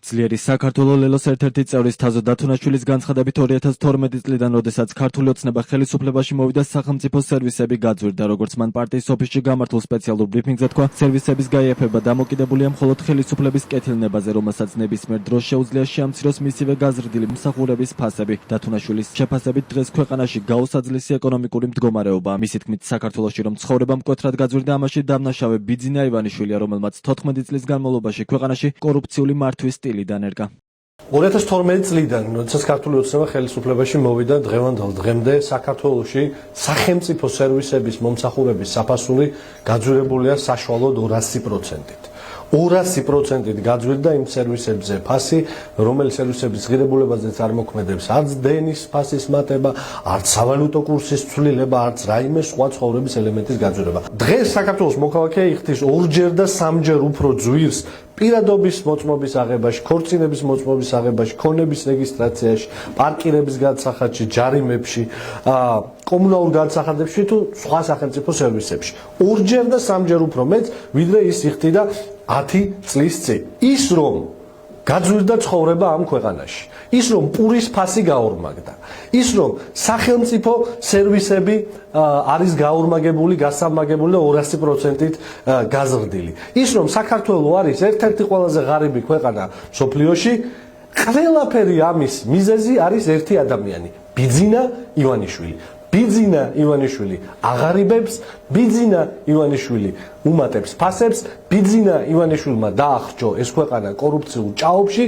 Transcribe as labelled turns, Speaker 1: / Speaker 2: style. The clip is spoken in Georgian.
Speaker 1: ძლიერი საქართველოს ლელოს ერთ-ერთი წევრის თაზო დათუნაშვილის განცხადებით 2012 წლიდან, როდესაც ქართული ოცნება ხელისუფლებაში მოვიდა, სახელმწიფო სერვისები გაძვირდა. როგორც მან პარტიის ოფისში გამართულ სპეციალურ ბრიფინგზე თქვა, სერვისების გაიაფება დამოკიდებულია მხოლოდ ხელისუფლების კეთილნებაზე, რომელსაც ნებისმიერ დროს შეუძლია შეამციროს მისივე გაზრდილი მსახურების ფასები. დათუნაშვილის შეფასებით დღეს ქვეყანაში გაუსაძლისი ეკონომიკური მდგომარეობაა. მისი თქმით, საქართველოში რომ ცხოვრება მკვეთრად გაძვირდა, ამაში დამნაშავე ბიძინა ივანიშვილია, რომელმაც 14 წლის განმავლობაში ქვეყანაში კორუფციული მართვის სტილი დანერგა.
Speaker 2: 2012 წლიდან, როდესაც ქართული ოცნება ხელისუფლებაში მოვიდა, დღევანდელ დღემდე საქართველოში სახელმწიფო სერვისების მომსახურების საფასური გაძვირებულია საშუალოდ 200%-ით. 200%-ით გაძვირდა იმ სერვისებზე ფასი, რომელიც სერვისების ღირებულებაზეც არ მოქმედებს, არც დენის ფასის მატება, არც სავალუტო კურსის ცვლილება, არც რაიმე სხვა ცხოვრების ელემენტის გაძვირება. დღეს საქართველოს მოქალაქე იხდის 2-ჯერ და 3-ჯერ უფრო ძვირს პირადობის მოწმობის აღებაში, ქორწინების მოწმობის აღებაში, ქონების რეგისტრაციაში, პარკირების გადასახადში, ჯარიმებში, კომუნალურ გადასახადებში თუ სხვა სახელმწიფო სერვისებში. 2-ჯერ და 3-ჯერ უფრო მეც, ვიდრე ის იხდიდა 10 წლის წინ. ის რომ გაძვირდა ცხოვრება ამ ქვეყანაში, ის რომ პურის ფასი გაორმაგდა, ის რომ სახელმწიფო სერვისები არის გაორმაგებული, გასამაგებული და 200%-ით გაზრდილი, ის რომ საქართველო არის ერთ-ერთი ყველაზე ღარიბი ქვეყანა მსოფლიოში, ყველაფერი ამის მიზეზი არის ერთი ადამიანი, ბიძინა ივანიშვილი. ბიძინა ივანიშვილი აღარიბებს, ბიძინა ივანიშვილი უმატებს ფასებს, ბიძინა ივანიშვილმა დაახრჯო ეს ქვეყანა კორუფციულ ჭაობში.